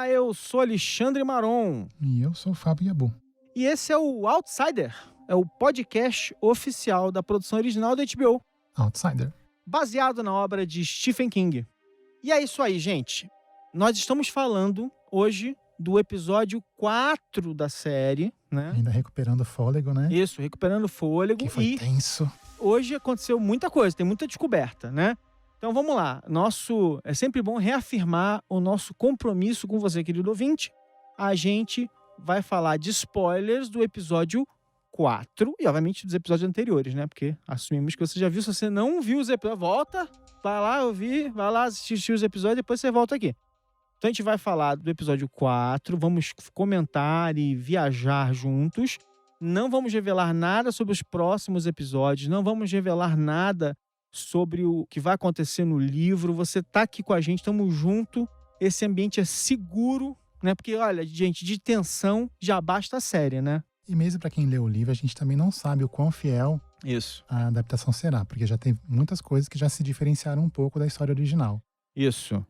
Olá, eu sou Alexandre Maron. E eu sou o Fábio Yabu. E esse é o Outsider, é o podcast oficial da produção original da HBO, Outsider. baseado na obra de Stephen King. E é isso aí, gente. Nós estamos falando hoje do episódio 4 da série, né? Ainda recuperando o fôlego, né? Isso, recuperando o fôlego. Que foi tenso. Hoje aconteceu muita coisa, tem muita descoberta, né? Então vamos lá. É sempre bom reafirmar o nosso compromisso com você, querido ouvinte. A gente vai falar de spoilers do episódio 4 e, obviamente, dos episódios anteriores, né? Porque assumimos que você já viu. Se você não viu os episódios, volta, vai lá ouvir, vai lá assistir os episódios e depois você volta aqui. Então a gente vai falar do episódio 4, vamos comentar e viajar juntos. Não vamos revelar nada sobre os próximos episódios, não vamos revelar nada sobre o que vai acontecer no livro. Você tá aqui com a gente, estamos juntos. Esse ambiente é seguro, né? Porque, olha, gente, de tensão já basta a série, né? E mesmo pra quem lê o livro, a gente também não sabe o quão fiel a adaptação será, porque já tem muitas coisas que já se diferenciaram um pouco da história original. Isso.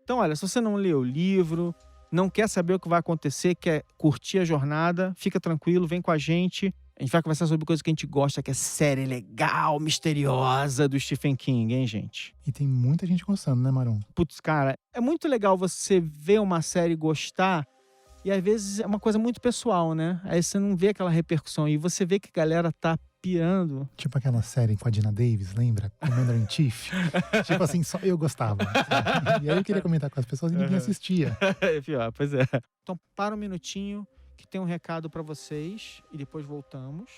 Então, olha, se você não lê o livro, não quer saber o que vai acontecer, quer curtir a jornada, fica tranquilo, vem com a gente. A gente vai conversar sobre coisa que a gente gosta, que é série legal, misteriosa do Stephen King, hein, gente? E tem muita gente gostando, né, Maron? Putz, cara, é muito legal você ver uma série e gostar, e às vezes é uma coisa muito pessoal, né? Aí você não vê aquela repercussão, e você vê que a galera tá pirando. Tipo aquela série com a Dina Davis, lembra? Commander in Chief. Tipo assim, só eu gostava. E aí eu queria comentar com as pessoas e ninguém assistia. Pois é. Então, para um minutinho, que tem um recado pra vocês e depois voltamos.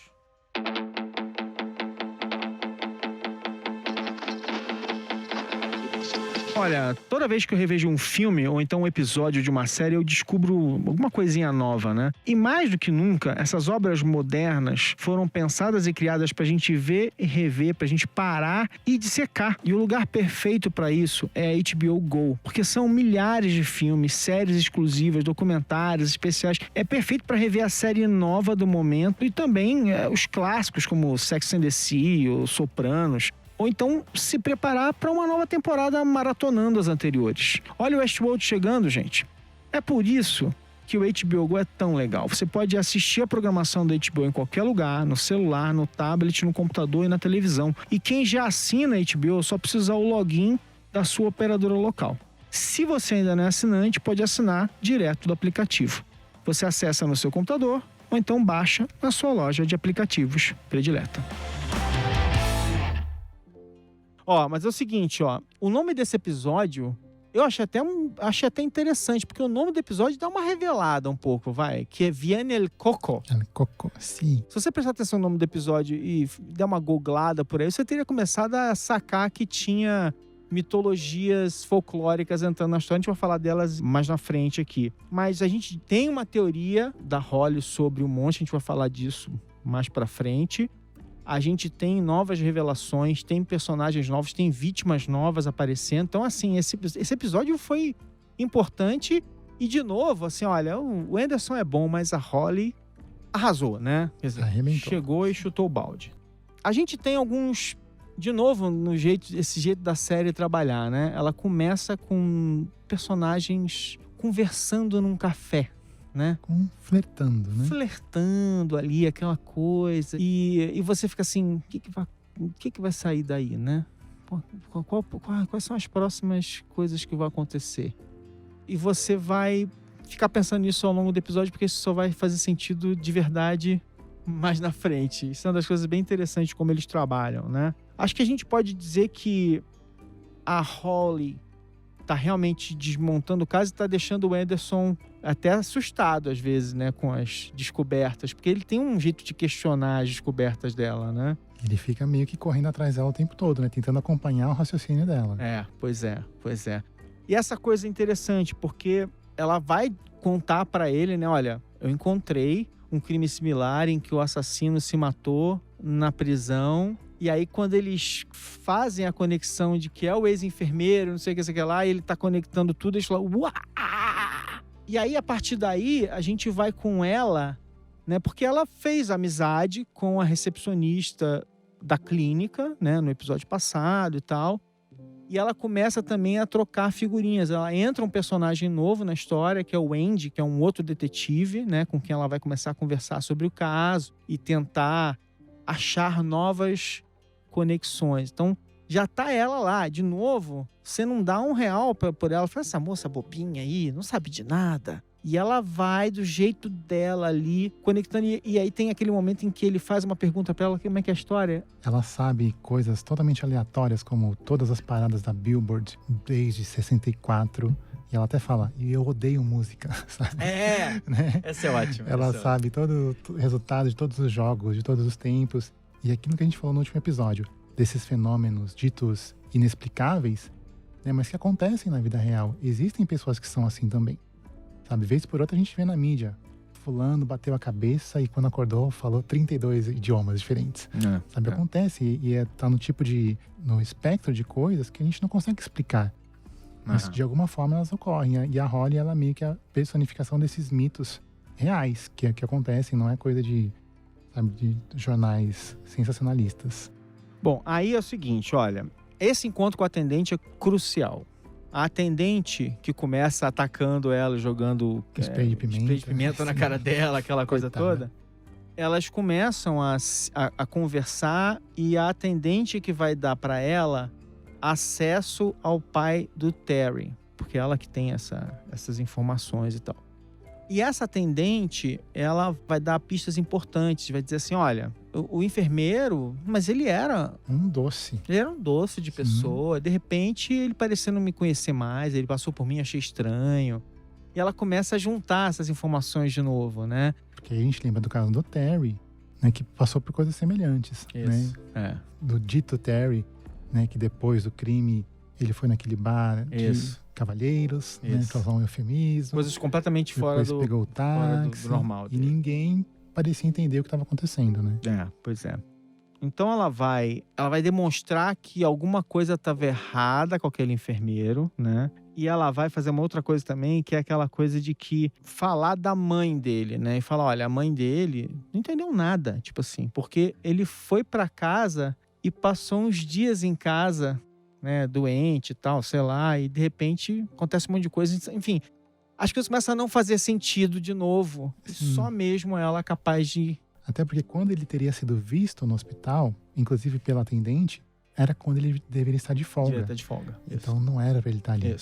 Olha, toda vez que eu revejo um filme ou então um episódio de uma série, eu descubro alguma coisinha nova, né? E mais do que nunca, essas obras modernas foram pensadas e criadas pra gente ver e rever, pra gente parar e dissecar. E o lugar perfeito pra isso é a HBO Go, porque são milhares de filmes, séries exclusivas, documentários, especiais. É perfeito pra rever a série nova do momento e também os clássicos como Sex and the City ou Sopranos. Ou então se preparar para uma nova temporada maratonando as anteriores. Olha o Westworld chegando, gente. É por isso que o HBO Go é tão legal. Você pode assistir a programação da HBO em qualquer lugar, no celular, no tablet, no computador e na televisão. E quem já assina a HBO só precisa usar o login da sua operadora local. Se você ainda não é assinante, pode assinar direto do aplicativo. Você acessa no seu computador ou então baixa na sua loja de aplicativos predileta. Mas é o seguinte, o nome desse episódio, eu achei até interessante, porque o nome do episódio dá uma revelada um pouco, que é Viene el Coco. El Coco, sim. Se você prestar atenção no nome do episódio e der uma googlada por aí, você teria começado a sacar que tinha mitologias folclóricas entrando na história. A gente vai falar delas mais na frente aqui. Mas a gente tem uma teoria da Holly sobre o monstro, a gente vai falar disso mais pra frente. A gente tem novas revelações, tem personagens novos, tem vítimas novas aparecendo. Então, assim, esse episódio foi importante. E, de novo, assim, olha, o Anderson é bom, mas a Holly arrasou, né? Quer dizer, arrebentou. Chegou e chutou o balde. A gente tem alguns, de novo, esse jeito da série trabalhar, né? Ela começa com personagens conversando num café, né? Flertando, né? Flertando ali, aquela coisa. E você fica assim, o que vai sair daí, né? Quais são as próximas coisas que vão acontecer? E você vai ficar pensando nisso ao longo do episódio, porque isso só vai fazer sentido de verdade mais na frente. Isso é uma das coisas bem interessantes como eles trabalham, né? Acho que a gente pode dizer que a Holly tá realmente desmontando o caso e tá deixando o Anderson até assustado, às vezes, né, com as descobertas, porque ele tem um jeito de questionar as descobertas dela, né? Ele fica meio que correndo atrás dela o tempo todo, né? Tentando acompanhar o raciocínio dela. Pois é. E essa coisa é interessante, porque ela vai contar pra ele, né, olha, eu encontrei um crime similar em que o assassino se matou na prisão. E aí, quando eles fazem a conexão de que é o ex-enfermeiro, não sei o que lá, e ele tá conectando tudo, eles falam, uau! E aí, a partir daí, a gente vai com ela, né? Porque ela fez amizade com a recepcionista da clínica, né? No episódio passado e tal. E ela começa também a trocar figurinhas. Ela entra um personagem novo na história, que é o Andy, que é um outro detetive, né? Com quem ela vai começar a conversar sobre o caso e tentar achar novas conexões. Então, já tá ela lá. De novo, você não dá R$1 por ela. Fala, essa moça bobinha aí, não sabe de nada. E ela vai do jeito dela ali, conectando. E aí tem aquele momento em que ele faz uma pergunta pra ela, como é que é a história? Ela sabe coisas totalmente aleatórias, como todas as paradas da Billboard desde 64. E ela até fala, e eu odeio música, sabe? Né? Essa é ótima. Ela sabe todo o resultado de todos os jogos, de todos os tempos. E aquilo que a gente falou no último episódio, desses fenômenos ditos inexplicáveis, né, mas que acontecem na vida real. Existem pessoas que são assim também. Sabe, vez por outra a gente vê na mídia. Fulano bateu a cabeça e quando acordou falou 32 idiomas diferentes. Sabe, acontece e tá no espectro de coisas que a gente não consegue explicar. Mas de alguma forma elas ocorrem. E a Holly, ela é meio que a personificação desses mitos reais que acontecem, não é coisa de jornais sensacionalistas. Bom, aí é o seguinte, olha, esse encontro com a atendente é crucial. A atendente que começa atacando ela, jogando spray de pimenta na cara dela, aquela coisa toda. Elas começam a conversar e a atendente que vai dar para ela acesso ao pai do Terry, porque ela que tem essas informações e tal. E essa atendente, ela vai dar pistas importantes, vai dizer assim, olha, o enfermeiro, mas ele era um doce. Ele era um doce de pessoa. De repente, ele parecia não me conhecer mais, ele passou por mim, achei estranho. E ela começa a juntar essas informações de novo, né? Porque a gente lembra do caso do Terry, né, que passou por coisas semelhantes. Isso, né? Do dito Terry, né, que depois do crime ele foi naquele bar de cavalheiros, né, causar um eufemismo. Coisas completamente fora do pegou o táxi, do normal. E ninguém parecia entender o que estava acontecendo, né? Pois é. Então ela vai demonstrar que alguma coisa estava errada com aquele enfermeiro, né? E ela vai fazer uma outra coisa também, que é aquela coisa de que falar da mãe dele, né? E falar, olha, a mãe dele não entendeu nada, tipo assim, porque ele foi para casa e passou uns dias em casa, né, doente e tal, sei lá, e de repente acontece um monte de coisa, enfim, as coisas começam a não fazer sentido de novo. Só mesmo ela é capaz de... Até porque quando ele teria sido visto no hospital, inclusive pela atendente, era quando ele deveria estar de folga. Deveria estar de folga. Então não era pra ele estar ali.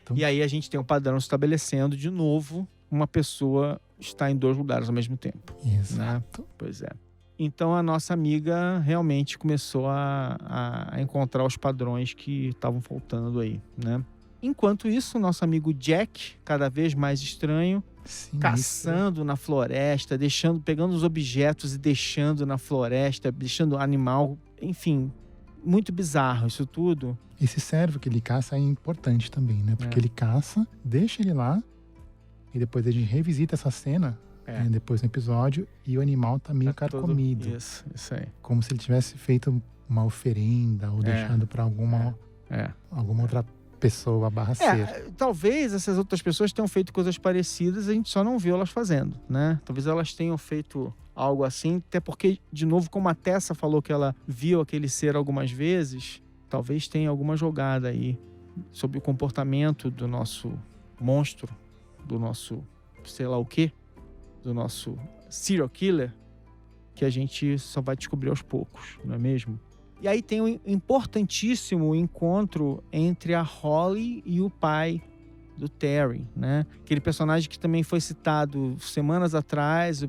Então... E aí a gente tem um padrão estabelecendo de novo, uma pessoa está em dois lugares ao mesmo tempo. Exato. Né? Pois é. Então a nossa amiga realmente começou a encontrar os padrões que estavam faltando aí, né? Enquanto isso, nosso amigo Jack, cada vez mais estranho, caçando na floresta, pegando os objetos e deixando na floresta, deixando animal, enfim, muito bizarro isso tudo. Esse servo que ele caça é importante também, né? Porque ele caça, deixa ele lá e depois a gente revisita essa cena depois no episódio e o animal tá meio carcomido. Isso aí. Como se ele tivesse feito uma oferenda ou deixado para alguma outra pessoa /ser. Talvez essas outras pessoas tenham feito coisas parecidas, a gente só não viu elas fazendo, né? Talvez elas tenham feito algo assim, até porque, de novo, como a Tessa falou que ela viu aquele ser algumas vezes, talvez tenha alguma jogada aí sobre o comportamento do nosso monstro, do nosso sei lá o quê, do nosso serial killer, que a gente só vai descobrir aos poucos, não é mesmo? E aí tem um importantíssimo encontro entre a Holly e o pai do Terry, né? Aquele personagem que também foi citado semanas atrás,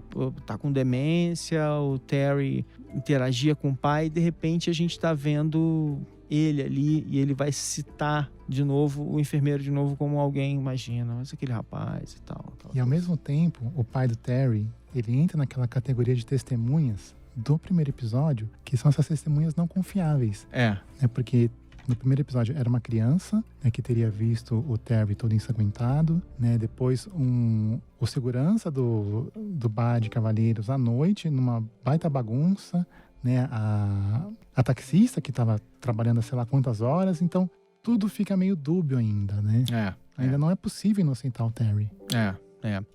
tá com demência, o Terry interagia com o pai e de repente a gente tá vendo ele ali e ele vai citar de novo o enfermeiro de novo como alguém, imagina, mas aquele rapaz e tal. E ao mesmo tempo, o pai do Terry, ele entra naquela categoria de testemunhas do primeiro episódio, que são essas testemunhas não confiáveis. Porque no primeiro episódio era uma criança, né, que teria visto o Terry todo ensanguentado, né? Depois o segurança do bar de cavalheiros à noite, numa baita bagunça, né? A taxista que estava trabalhando há sei lá quantas horas. Então tudo fica meio dúbio ainda, né? Ainda não é possível inocentar o Terry.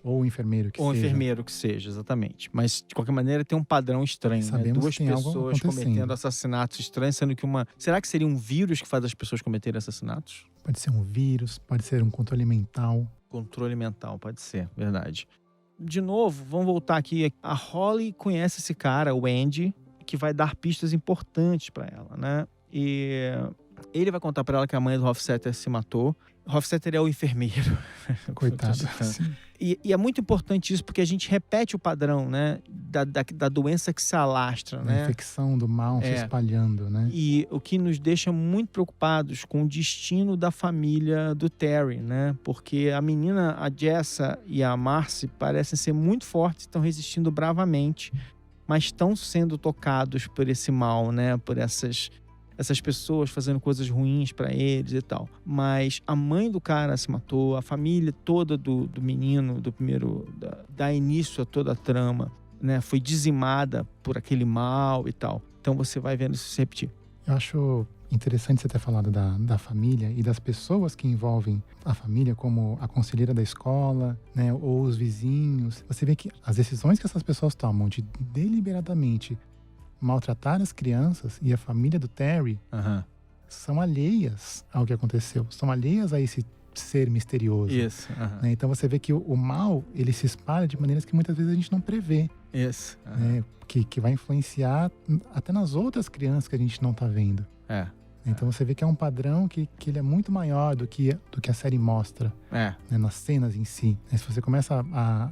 Ou o enfermeiro que seja. Ou enfermeiro que seja, exatamente. Mas, de qualquer maneira, tem um padrão estranho, Sabemos né? Duas que tem algo pessoas acontecendo. cometendo assassinatos estranhos, sendo que uma... Será que seria um vírus que faz as pessoas cometerem assassinatos? Pode ser um vírus, pode ser um controle mental. Controle mental, pode ser, verdade. De novo, vamos voltar aqui. A Holly conhece esse cara, o Andy, que vai dar pistas importantes pra ela, né? E ele vai contar pra ela que a mãe do Hofstetter se matou. Hofstetter é o enfermeiro. Coitado. E é muito importante isso, porque a gente repete o padrão, né? Da doença que se alastra, A né? infecção do mal se espalhando, né? E o que nos deixa muito preocupados com o destino da família do Terry, né? Porque a menina, a Jessa e a Marcy parecem ser muito fortes, estão resistindo bravamente, mas estão sendo tocados por esse mal, né? Por essas pessoas fazendo coisas ruins pra eles e tal. Mas a mãe do cara se matou, a família toda do menino, do primeiro, dá início a toda a trama, né? Foi dizimada por aquele mal e tal. Então você vai vendo isso se repetir. Eu acho interessante você ter falado da família e das pessoas que envolvem a família, como a conselheira da escola, né? Ou os vizinhos. Você vê que as decisões que essas pessoas tomam de deliberadamente maltratar as crianças e a família do Terry são alheias ao que aconteceu. São alheias a esse ser misterioso. Isso. Né? Então você vê que o mal, ele se espalha de maneiras que muitas vezes a gente não prevê. Isso. Né? Que vai influenciar até nas outras crianças que a gente não tá vendo. Então você vê que é um padrão que ele é muito maior do que a série mostra, né, nas cenas em si. Se você começa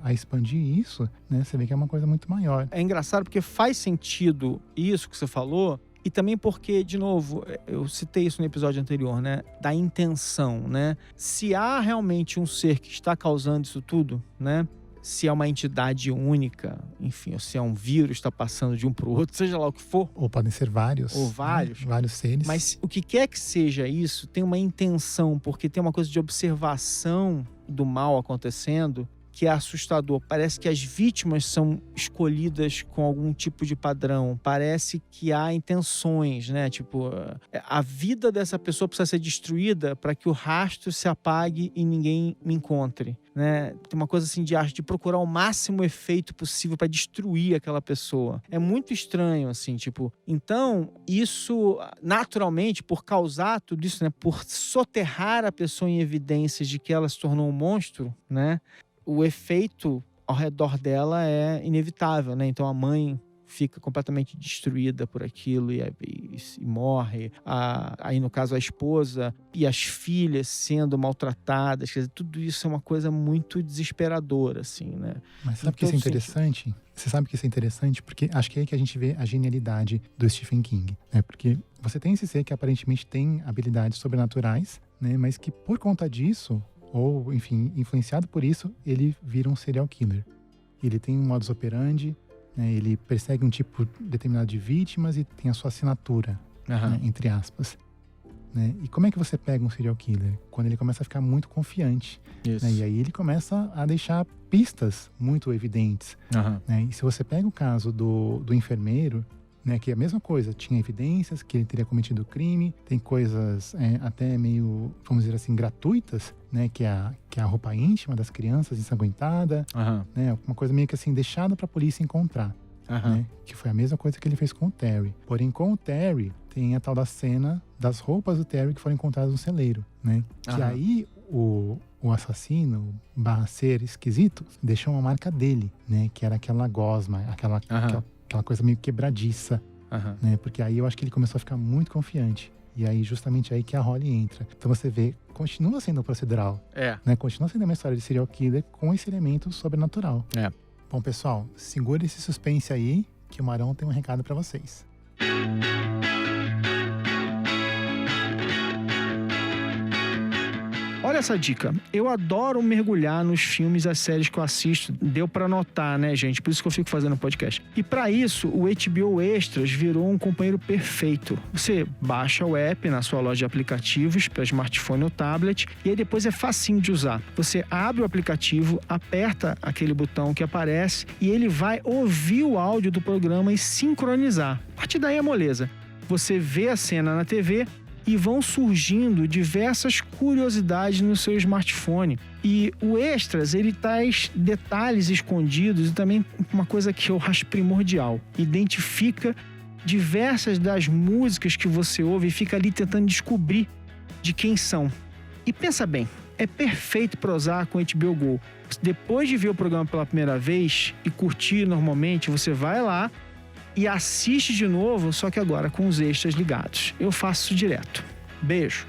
a expandir isso, né, você vê que é uma coisa muito maior. É engraçado porque faz sentido isso que você falou, e também porque, de novo, eu citei isso no episódio anterior, né, da intenção, né? Se há realmente um ser que está causando isso tudo, né? Se é uma entidade única, enfim, ou se é um vírus que está passando de um para o outro, seja lá o que for. Ou podem ser vários. Ou vários. Né? Vários seres. Mas o que quer que seja isso, tem uma intenção, porque tem uma coisa de observação do mal acontecendo que é assustador. Parece que as vítimas são escolhidas com algum tipo de padrão. Parece que há intenções, né? Tipo, a vida dessa pessoa precisa ser destruída para que o rastro se apague e ninguém me encontre, né? Tem uma coisa assim de procurar o máximo efeito possível para destruir aquela pessoa. É muito estranho, assim, tipo... Então, isso, naturalmente, por causar tudo isso, né? Por soterrar a pessoa em evidências de que ela se tornou um monstro, né? O efeito ao redor dela é inevitável, né? Então a mãe fica completamente destruída por aquilo e morre. Aí, no caso, a esposa e as filhas sendo maltratadas. Quer dizer, tudo isso é uma coisa muito desesperadora, assim, né? Mas sabe que isso é interessante? Sentido. Você sabe que isso é interessante? Porque acho que é aí que a gente vê a genialidade do Stephen King, né? Porque você tem esse ser que aparentemente tem habilidades sobrenaturais, né? Mas que por conta disso... ou, enfim, influenciado por isso, ele vira um serial killer. Ele tem um modus operandi, né, ele persegue um tipo determinado de vítimas e tem a sua assinatura, né, entre aspas. Né? E como é que você pega um serial killer? Quando ele começa a ficar muito confiante. Né? E aí ele começa a deixar pistas muito evidentes. Né? E se você pega o caso do enfermeiro, né, que é a mesma coisa, tinha evidências que ele teria cometido o crime, tem coisas até meio, vamos dizer assim, gratuitas, né, que é a roupa íntima das crianças ensanguentada, né, uma coisa meio que assim, deixada pra polícia encontrar, né, que foi a mesma coisa que ele fez com o Terry. Porém, com o Terry, tem a tal da cena das roupas do Terry que foram encontradas no celeiro, né, que aí o assassino, ser esquisito, deixou uma marca dele, né, que era aquela gosma, aquela coisa meio quebradiça, né? Porque aí eu acho que ele começou a ficar muito confiante. E aí, justamente aí que a Holly entra. Então você vê, continua sendo procedural. Né? Continua sendo uma história de serial killer com esse elemento sobrenatural. Bom, pessoal, segura esse suspense aí, que o Marão tem um recado pra vocês. Olha essa dica. Eu adoro mergulhar nos filmes e as séries que eu assisto. Deu pra notar, né, gente? Por isso que eu fico fazendo podcast. E pra isso, o HBO Extras virou um companheiro perfeito. Você baixa o app na sua loja de aplicativos para smartphone ou tablet e aí depois é facinho de usar. Você abre o aplicativo, aperta aquele botão que aparece e ele vai ouvir o áudio do programa e sincronizar. A partir daí é moleza. Você vê a cena na TV e vão surgindo diversas curiosidades no seu smartphone. E o Extras, ele traz detalhes escondidos e também uma coisa que eu acho primordial. Identifica diversas das músicas que você ouve e fica ali tentando descobrir de quem são. E pensa bem, é perfeito para usar com HBO Go. Depois de ver o programa pela primeira vez e curtir normalmente, você vai lá e assiste de novo, só que agora com os extras ligados. Eu faço isso direto. Beijo.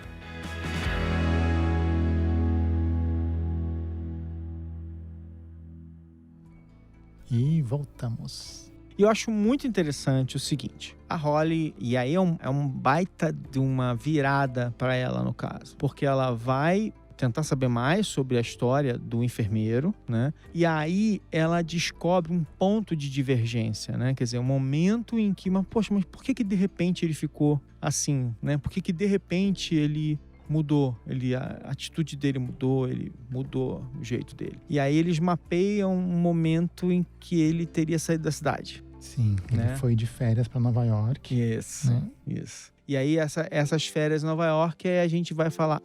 E voltamos. E eu acho muito interessante o seguinte, a Holly, e aí é um baita de uma virada para ela no caso, porque ela vai tentar saber mais sobre a história do enfermeiro, né? E aí ela descobre um ponto de divergência, né? Quer dizer, um momento em que, mas por que de repente ele ficou assim, né? Por que de repente ele mudou, a atitude dele mudou, ele mudou o jeito dele. E aí eles mapeiam um momento em que ele teria saído da cidade. Sim, ele foi de férias para Nova York. Isso, né? Isso. E aí essas férias em Nova York, aí a gente vai falar,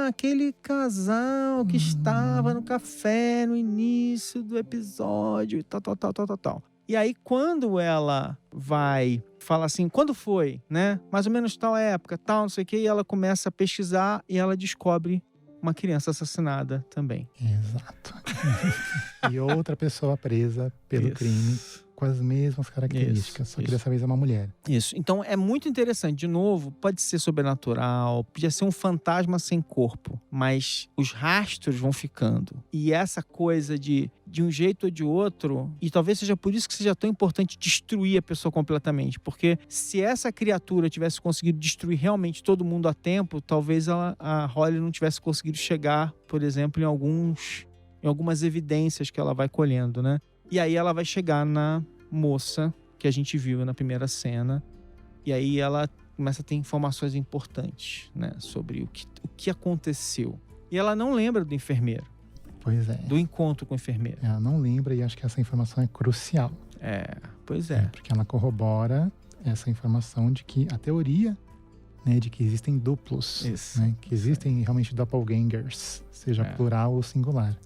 aquele casal que estava no café no início do episódio e tal. E aí, quando ela vai falar assim, quando foi, né? Mais ou menos tal época, tal, não sei o quê, e ela começa a pesquisar e ela descobre uma criança assassinada também. Exato. E outra pessoa presa pelo crime. Com as mesmas características, só que dessa vez é uma mulher. Isso, então é muito interessante. De novo, pode ser sobrenatural, podia ser um fantasma sem corpo, mas os rastros vão ficando. E essa coisa de um jeito ou de outro, e talvez seja por isso que seja tão importante destruir a pessoa completamente, porque se essa criatura tivesse conseguido destruir realmente todo mundo a tempo, talvez a Holly não tivesse conseguido chegar, por exemplo, em algumas evidências que ela vai colhendo, né? E aí ela vai chegar na moça que a gente viu na primeira cena. E aí ela começa a ter informações importantes, né? Sobre o que aconteceu. E ela não lembra do enfermeiro. Pois é. Do encontro com o enfermeiro. Ela não lembra e acho que essa informação é crucial. Pois é. Porque ela corrobora essa informação de que a teoria, né, de que existem duplos. Isso. Né, que existem realmente doppelgangers, seja plural ou singular.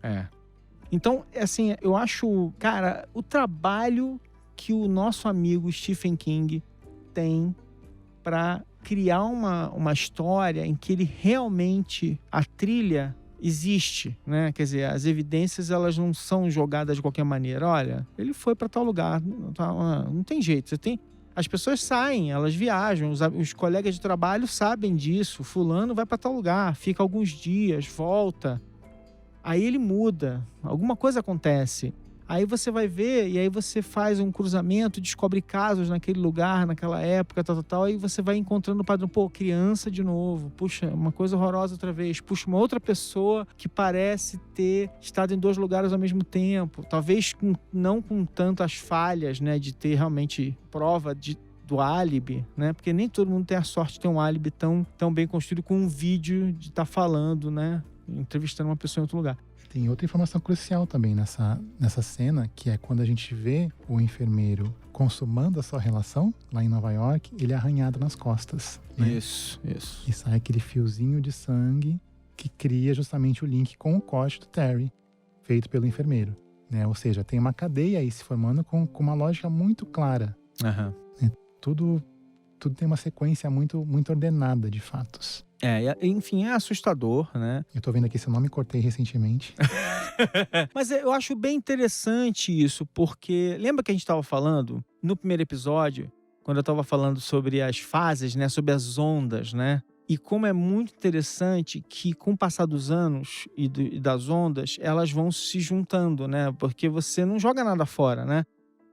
Então, assim, eu acho, cara, o trabalho que o nosso amigo Stephen King tem para criar uma história em que ele realmente, a trilha existe, né? Quer dizer, as evidências, elas não são jogadas de qualquer maneira. Olha, ele foi para tal lugar, não tem jeito. As pessoas saem, elas viajam, os colegas de trabalho sabem disso. Fulano vai para tal lugar, fica alguns dias, volta. Aí ele muda, alguma coisa acontece. Aí você vai ver e aí você faz um cruzamento, descobre casos naquele lugar, naquela época, tal. Aí você vai encontrando o padrão. Pô, criança de novo. Puxa, uma coisa horrorosa outra vez. Puxa, uma outra pessoa que parece ter estado em 2 lugares ao mesmo tempo. Talvez não com tantas falhas, né? De ter realmente prova do álibi, né? Porque nem todo mundo tem a sorte de ter um álibi tão bem construído com um vídeo de estar falando, né? Entrevistando uma pessoa em outro lugar. Tem outra informação crucial também nessa cena, que é quando a gente vê o enfermeiro consumando a sua relação lá em Nova York, ele é arranhado nas costas. Né? Isso. E sai aquele fiozinho de sangue que cria justamente o link com o corte do Terry, feito pelo enfermeiro. Né? Ou seja, tem uma cadeia aí se formando com uma lógica muito clara. Né? Tudo tem uma sequência muito, muito ordenada de fatos. Enfim, é assustador, né? Eu tô vendo aqui seu nome, cortei recentemente. Mas eu acho bem interessante isso, porque lembra que a gente estava falando no primeiro episódio, quando eu estava falando sobre as fases, né? Sobre as ondas, né? E como é muito interessante que com o passar dos anos e das ondas, elas vão se juntando, né? Porque você não joga nada fora, né?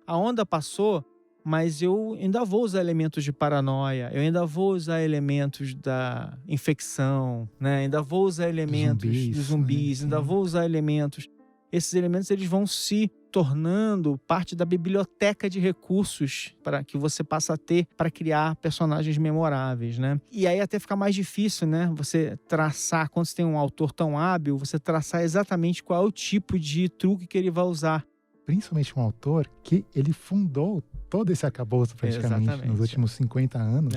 A onda passou, mas eu ainda vou usar elementos de paranoia, eu ainda vou usar elementos da infecção, né? Ainda vou usar elementos dos zumbis, né? Ainda vou usar elementos. Esses elementos, eles vão se tornando parte da biblioteca de recursos para que você passa a ter para criar personagens memoráveis, né? E aí até fica mais difícil, né? Você traçar, quando você tem um autor tão hábil, você traçar exatamente qual é o tipo de truque que ele vai usar. Principalmente um autor que ele fundou todo esse arcabouço praticamente nos últimos 50 anos.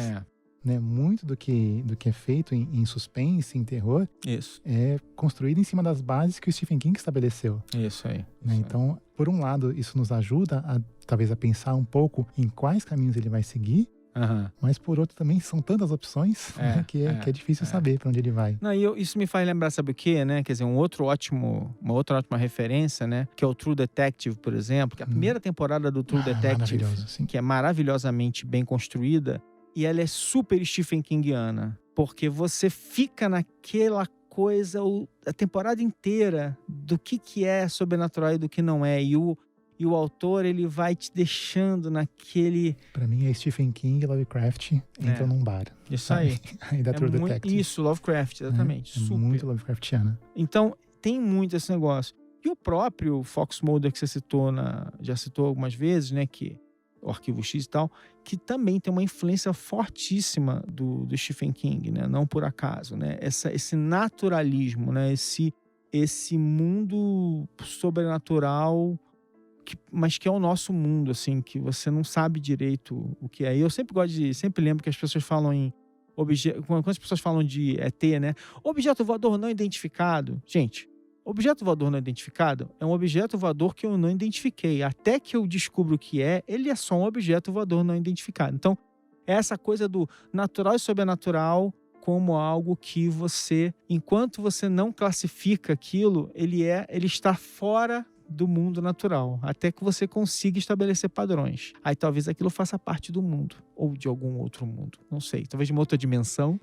né? Muito do que é feito em suspense, em terror, Isso. é construído em cima das bases que o Stephen King estabeleceu. Isso aí. Né? Então, por um lado, isso nos ajuda talvez a pensar um pouco em quais caminhos ele vai seguir, mas por outro também são tantas opções, né, que é difícil saber para onde ele vai. Não, isso me faz lembrar, sabe o quê, né? Quer dizer, uma outra ótima referência, né? Que é o True Detective, por exemplo. Que a primeira temporada do True Detective, que é maravilhosamente bem construída, e ela é super Stephen Kingiana. Porque você fica naquela coisa a temporada inteira do que é sobrenatural e do que não é. E o autor, ele vai te deixando naquele... Pra mim é Stephen King e Lovecraft entram num bar. Isso aí. Aí da True Detective. Isso, Lovecraft, exatamente. É super. Muito Lovecraftiana. Então, tem muito esse negócio. E o próprio Fox Mulder que você citou, já citou algumas vezes, né? Que o Arquivo X e tal, que também tem uma influência fortíssima do Stephen King, né? Não por acaso, né? Esse naturalismo, né? Esse mundo sobrenatural... mas que é o nosso mundo, assim, que você não sabe direito o que é. E eu sempre lembro que as pessoas falam em quando as pessoas falam de ET, né? Objeto voador não identificado. Gente, objeto voador não identificado é um objeto voador que eu não identifiquei. Até que eu descubro o que é, ele é só um objeto voador não identificado. Então, é essa coisa do natural e sobrenatural como algo que você, enquanto você não classifica aquilo, ele está fora do mundo natural, até que você consiga estabelecer padrões. Aí talvez aquilo faça parte do mundo, ou de algum outro mundo, não sei, talvez de uma outra dimensão.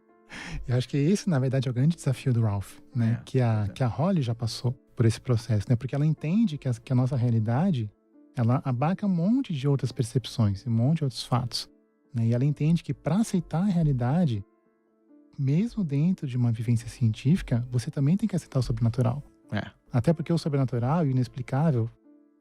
Eu acho que esse, na verdade, é o grande desafio do Ralph, né? Que a Holly já passou por esse processo, né? Porque ela entende que a nossa realidade, ela abarca um monte de outras percepções, um monte de outros fatos, né? E ela entende que para aceitar a realidade, mesmo dentro de uma vivência científica, você também tem que aceitar o sobrenatural. Até porque o sobrenatural e o inexplicável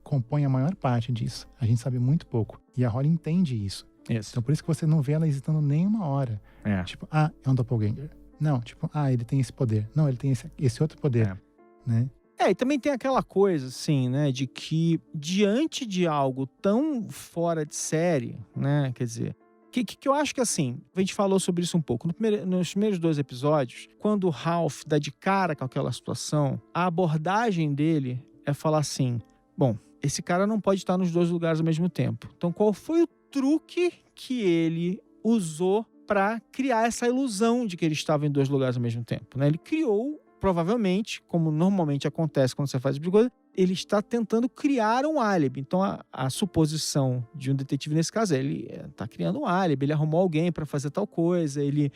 compõem a maior parte disso. A gente sabe muito pouco. E a Holly entende isso. Então por isso que você não vê ela hesitando nem uma hora. Tipo, é um doppelganger. Não, tipo, ele tem esse poder. Não, ele tem esse outro poder. Né? E também tem aquela coisa, assim, né? De que diante de algo tão fora de série, né? Quer dizer... Que eu acho que, assim, a gente falou sobre isso um pouco. Nos primeiros 2 episódios, quando o Ralph dá de cara com aquela situação, a abordagem dele é falar assim, bom, esse cara não pode estar nos 2 lugares ao mesmo tempo. Então, qual foi o truque que ele usou para criar essa ilusão de que ele estava em 2 lugares ao mesmo tempo, né? Ele criou, provavelmente, como normalmente acontece quando você faz esse tipo de coisa, ele está tentando criar um álibi. Então, a suposição de um detetive nesse caso é ele está criando um álibi, ele arrumou alguém para fazer tal coisa, ele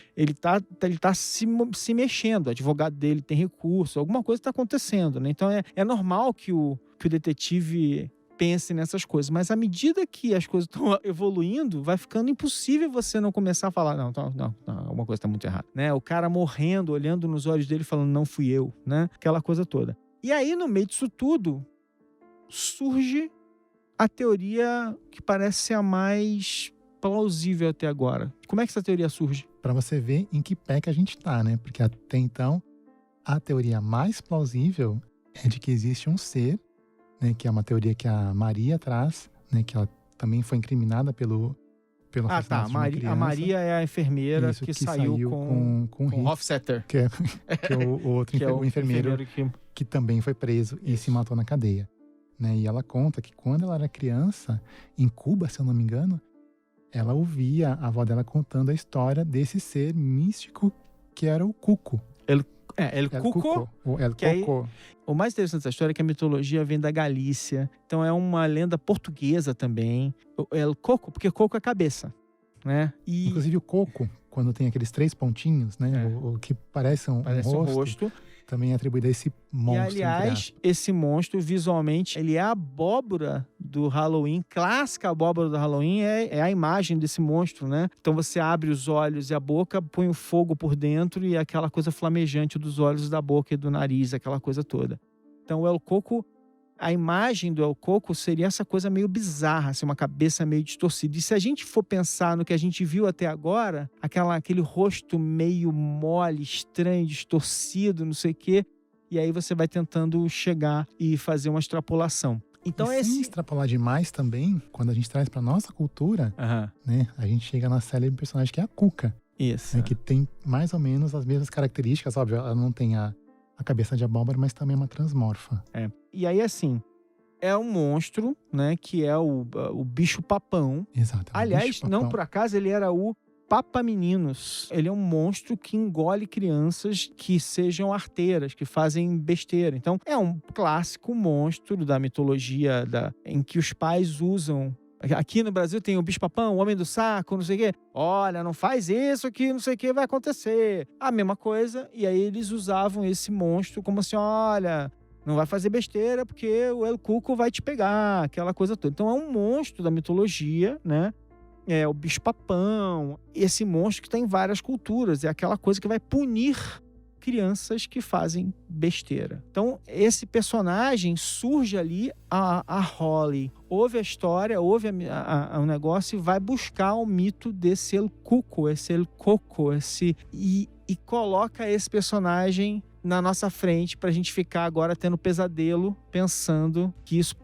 tá se mexendo, o advogado dele tem recurso, alguma coisa está acontecendo, né? Então, é normal que o detetive pense nessas coisas, mas à medida que as coisas estão evoluindo, vai ficando impossível você não começar a falar, não, alguma coisa está muito errada, né? O cara morrendo, olhando nos olhos dele, falando, não fui eu, né? Aquela coisa toda. E aí, no meio disso tudo, surge a teoria que parece ser a mais plausível até agora. Como é que essa teoria surge? Para você ver em que pé que a gente tá, né? Porque até então, a teoria mais plausível é de que existe um ser, né? Que é uma teoria que a Maria traz, né? Que ela também foi incriminada pelo assassinato de uma criança. A Maria é a enfermeira que saiu com o Hofstetter. Que é o outro o enfermeiro que também foi preso e se matou na cadeia. Né? E ela conta que quando ela era criança, em Cuba, se eu não me engano, ela ouvia a avó dela contando a história desse ser místico que era o Cuco. El Cuco. O mais interessante dessa história é que a mitologia vem da Galícia. Então é uma lenda portuguesa também. El Coco, porque coco é cabeça, né? Inclusive o coco, quando tem aqueles 3 pontinhos, né? O que parece um rosto. Também é atribuído a esse monstro. E, aliás, esse monstro, visualmente, ele é a abóbora do Halloween. Clássica abóbora do Halloween é a imagem desse monstro, né? Então você abre os olhos e a boca, põe o fogo por dentro e aquela coisa flamejante dos olhos, da boca e do nariz, aquela coisa toda. Então o El Coco, a imagem do El Coco seria essa coisa meio bizarra, assim, uma cabeça meio distorcida. E se a gente for pensar no que a gente viu até agora, aquele rosto meio mole, estranho, distorcido, não sei o quê, e aí você vai tentando chegar e fazer uma extrapolação. Então sem extrapolar demais também, quando a gente traz pra nossa cultura, né, a gente chega na célebre personagem que é a Cuca. Isso. né, que tem mais ou menos as mesmas características. Óbvio, ela não tem a cabeça de abóbora, mas também é uma transmorfa. E aí, assim, é um monstro, né, que é o bicho-papão. Exato. é um Aliás, bicho-papão. não por acaso, ele era o Papa-Meninos. Ele é um monstro que engole crianças que sejam arteiras, que fazem besteira. Então, é um clássico monstro da mitologia em que os pais usam. Aqui no Brasil tem o bicho-papão, o homem do saco, não sei o quê. Olha, não faz isso que não sei o que vai acontecer. A mesma coisa. E aí eles usavam esse monstro como assim, olha, não vai fazer besteira porque o El Cuco vai te pegar, aquela coisa toda. Então é um monstro da mitologia, né? É o bicho-papão. Esse monstro que está em várias culturas. É aquela coisa que vai punir crianças que fazem besteira. Então, esse personagem surge ali, a Holly ouve a história, ouve o negócio e vai buscar o mito desse El Cuco, esse El Coco, e coloca esse personagem na nossa frente pra gente ficar agora tendo pesadelo, pensando que isso...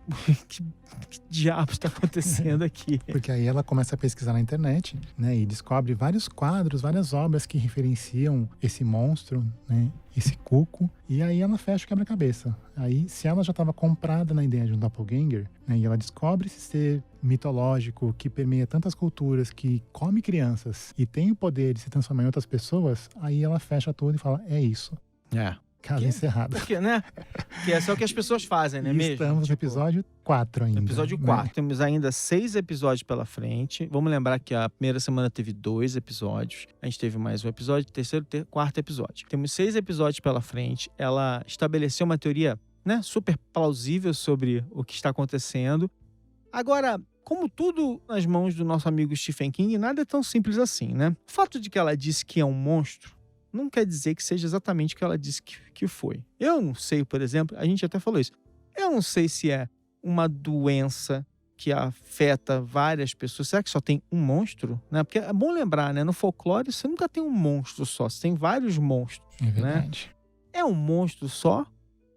que diabo está acontecendo aqui? Porque aí ela começa a pesquisar na internet, né, e descobre vários quadros, várias obras que referenciam esse monstro, né, esse cuco, e aí ela fecha o quebra-cabeça. Aí, se ela já estava comprada na ideia de um doppelganger, né, e ela descobre esse ser mitológico que permeia tantas culturas, que come crianças e tem o poder de se transformar em outras pessoas, aí ela fecha tudo e fala, é isso. Caso encerrado. Porque, né? Que é só o que as pessoas fazem, né, mesmo? Estamos no episódio 4 ainda. No episódio 4. Temos ainda 6 episódios pela frente. Vamos lembrar que a primeira semana teve 2 episódios. A gente teve mais um episódio, terceiro, quarto episódio. Temos 6 episódios pela frente. Ela estabeleceu uma teoria, né, super plausível sobre o que está acontecendo. Agora, como tudo nas mãos do nosso amigo Stephen King, nada é tão simples assim, né? O fato de que ela disse que é um monstro não quer dizer que seja exatamente o que ela disse que foi. Eu não sei, por exemplo, a gente até falou isso. Eu não sei se é uma doença que afeta várias pessoas. Será que só tem um monstro? Né? Porque é bom lembrar, né? No folclore você nunca tem um monstro só, você tem vários monstros. É verdade. Né? É um monstro só?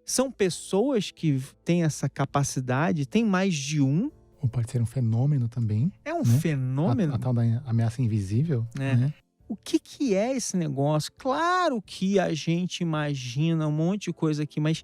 São pessoas que têm essa capacidade? Tem mais de um? Ou pode ser um fenômeno também. É um né? fenômeno? A tal da ameaça invisível. É. Né? O que é esse negócio? Claro que a gente imagina um monte de coisa aqui, mas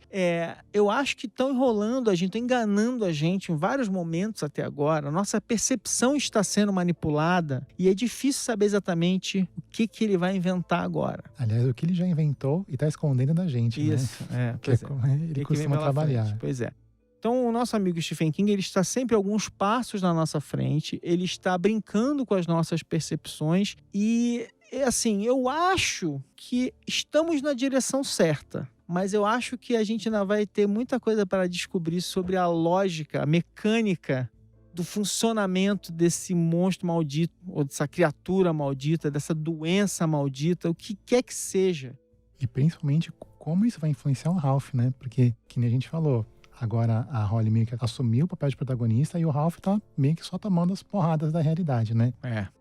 eu acho que estão enrolando a gente, estão enganando a gente em vários momentos até agora. A nossa percepção está sendo manipulada e é difícil saber exatamente o que ele vai inventar agora. Aliás, o que ele já inventou e está escondendo da gente, Isso, né? Que é como ele costuma trabalhar. Frente. Pois é. Então, o nosso amigo Stephen King, ele está sempre alguns passos na nossa frente, ele está brincando com as nossas percepções e, assim, eu acho que estamos na direção certa, mas eu acho que a gente ainda vai ter muita coisa para descobrir sobre a lógica, a mecânica do funcionamento desse monstro maldito, ou dessa criatura maldita, dessa doença maldita, o que quer que seja. E principalmente como isso vai influenciar o Ralph, né? Porque, que nem a gente falou, agora a Holly meio que assumiu o papel de protagonista e o Ralph tá meio que só tomando as porradas da realidade, né?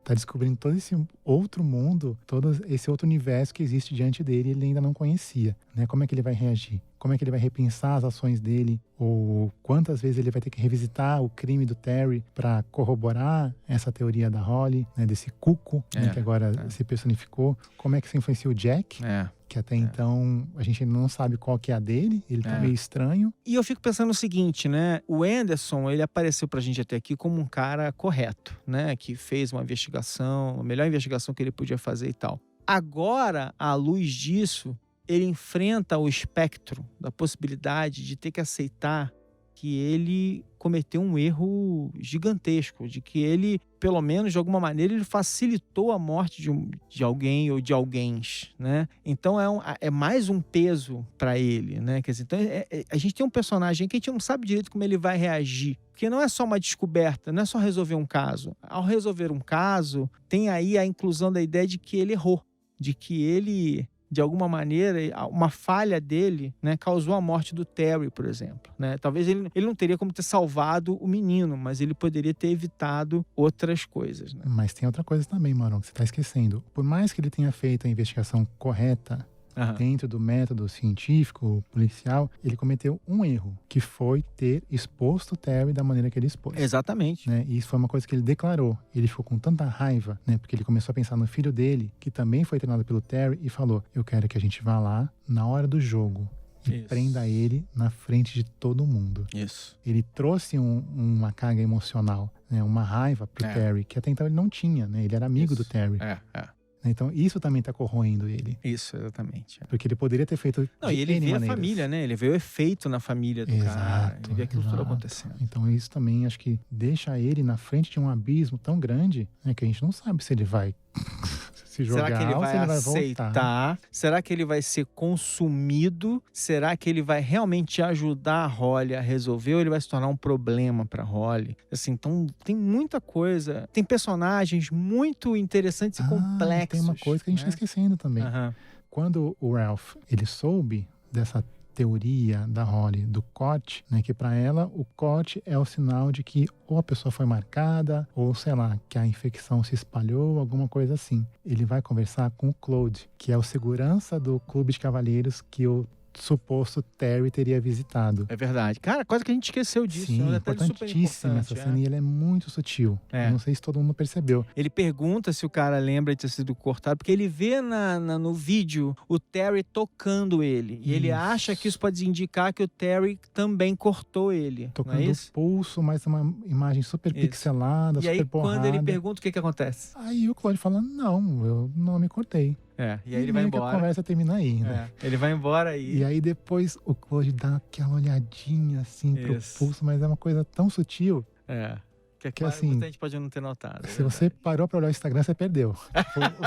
Tá descobrindo todo esse outro mundo, todo esse outro universo que existe diante dele e ele ainda não conhecia, né? Como é que ele vai reagir? Como é que ele vai repensar as ações dele? Ou quantas vezes ele vai ter que revisitar o crime do Terry para corroborar essa teoria da Holly, né? Desse cuco, né? Que agora se personificou. Como é que isso influencia o Jack? Que até então a gente ainda não sabe qual que é a dele, ele tá meio estranho. E eu fico pensando o seguinte, né? O Anderson, ele apareceu pra gente até aqui como um cara correto, né? Que fez uma investigação, a melhor investigação que ele podia fazer e tal. Agora, à luz disso, ele enfrenta o espectro da possibilidade de ter que aceitar que ele cometeu um erro gigantesco, de que ele, pelo menos de alguma maneira, ele facilitou a morte de alguém ou de alguéns, né? Então é mais um peso para ele, né? Quer dizer, então a gente tem um personagem que a gente não sabe direito como ele vai reagir, porque não é só uma descoberta, não é só resolver um caso. Ao resolver um caso, tem aí a inclusão da ideia de que ele errou, de que ele, de alguma maneira, uma falha dele, né, causou a morte do Terry, por exemplo, né? Talvez ele não teria como ter salvado o menino, mas ele poderia ter evitado outras coisas, né? Mas tem outra coisa também, Maron, que você tá esquecendo. Por mais que ele tenha feito a investigação correta, dentro do método científico, policial, ele cometeu um erro, que foi ter exposto o Terry da maneira que ele expôs. Exatamente. Né? E isso foi uma coisa que ele declarou. Ele ficou com tanta raiva, né? Porque ele começou a pensar no filho dele, que também foi treinado pelo Terry, e falou: eu quero que a gente vá lá na hora do jogo e prenda ele na frente de todo mundo. Isso. Ele trouxe uma carga emocional, né? Uma raiva pro Terry, que até então ele não tinha, né? Ele era amigo do Terry. Então isso também tá corroendo ele. Isso, exatamente. Porque ele poderia ter feito Não, e ele vê a família, né? Ele vê o efeito na família do cara. Ele vê aquilo tudo acontecendo. Então isso também acho que deixa ele na frente de um abismo tão grande, né, que a gente não sabe se ele vai se jogar. Será que ele vai aceitar? Voltar. Será que ele vai ser consumido? Será que ele vai realmente ajudar a Holly a resolver, ou ele vai se tornar um problema pra Holly? Assim, então tem muita coisa. Tem personagens muito interessantes e complexos. Tem uma coisa que a gente tá esquecendo também. Quando o Ralph, ele soube dessa teoria da Holly do corte, né, que para ela o corte é o sinal de que ou a pessoa foi marcada, ou sei lá, que a infecção se espalhou, alguma coisa assim. Ele vai conversar com o Claude, que é o segurança do clube de cavalheiros que o suposto Terry teria visitado. É verdade. Cara, quase que a gente esqueceu disso. Sim, é um detalhe importantíssima essa cena, e ele é muito sutil. Eu não sei se todo mundo percebeu. Ele pergunta se o cara lembra de ter sido cortado, porque ele vê no vídeo o Terry tocando ele. E ele acha que isso pode indicar que o Terry também cortou ele. Tocando o pulso, mas uma imagem super pixelada, super porrada. E aí, quando ele pergunta, o que acontece? Aí o Claude fala: não, eu não me cortei. E aí ele vai embora. A conversa termina aí, né? Ele vai embora aí. E aí depois o Claude dá aquela olhadinha assim pro pulso, mas é uma coisa tão sutil. Que assim, muita gente pode não ter notado. Se você parou pra olhar o Instagram, você perdeu.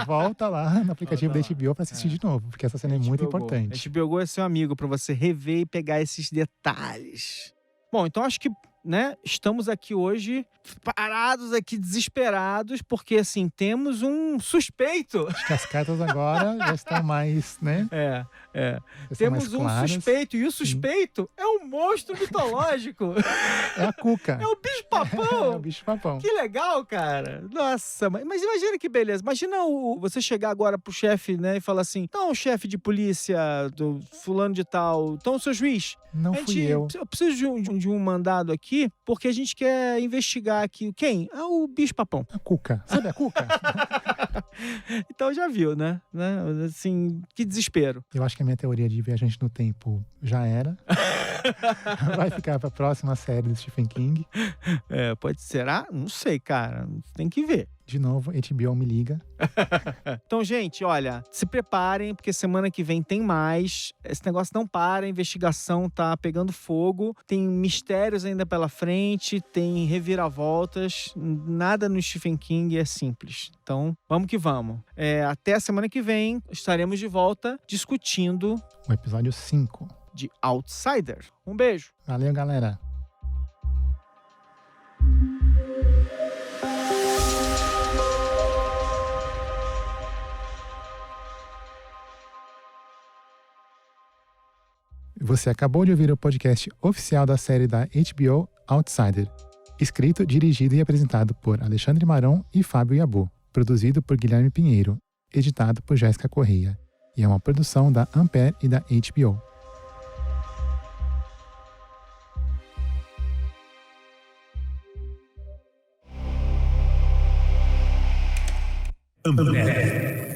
Volta lá no aplicativo da HBO pra assistir de novo, porque essa cena é muito importante. HBO Go é seu amigo pra você rever e pegar esses detalhes. Bom, então acho que, né, estamos aqui hoje parados aqui, desesperados, porque assim, temos um suspeito. Acho que as cartas agora já estão mais, né? Temos um suspeito, e o suspeito é um monstro mitológico. É a Cuca. É o bicho-papão. É o bicho-papão. Que legal, cara. Nossa, mas imagina que beleza. Imagina você chegar agora pro chefe, né, e falar assim: então, chefe de polícia do fulano de tal, então, seu juiz, não fui eu preciso de um mandado aqui, porque a gente quer investigar aqui. Quem? O bicho-papão. A Cuca. Sabe a Cuca? Então já viu, né? Assim, que desespero. Eu acho que a minha teoria de viajante no tempo já era. Vai ficar pra próxima série do Stephen King. Pode ser. Não sei, cara. Tem que ver. De novo, HBO me liga. Então, gente, olha, se preparem, porque semana que vem tem mais. Esse negócio não para, a investigação tá pegando fogo. Tem mistérios ainda pela frente, tem reviravoltas. Nada no Stephen King é simples. Então, vamos que vamos. Até a semana que vem, estaremos de volta discutindo o episódio 5 de Outsider. Um beijo. Valeu, galera. Você acabou de ouvir o podcast oficial da série da HBO Outsider. Escrito, dirigido e apresentado por Alexandre Maron e Fábio Yabu. Produzido por Guilherme Pinheiro. Editado por Jéssica Correia. E é uma produção da Ampere e da HBO. Ampere.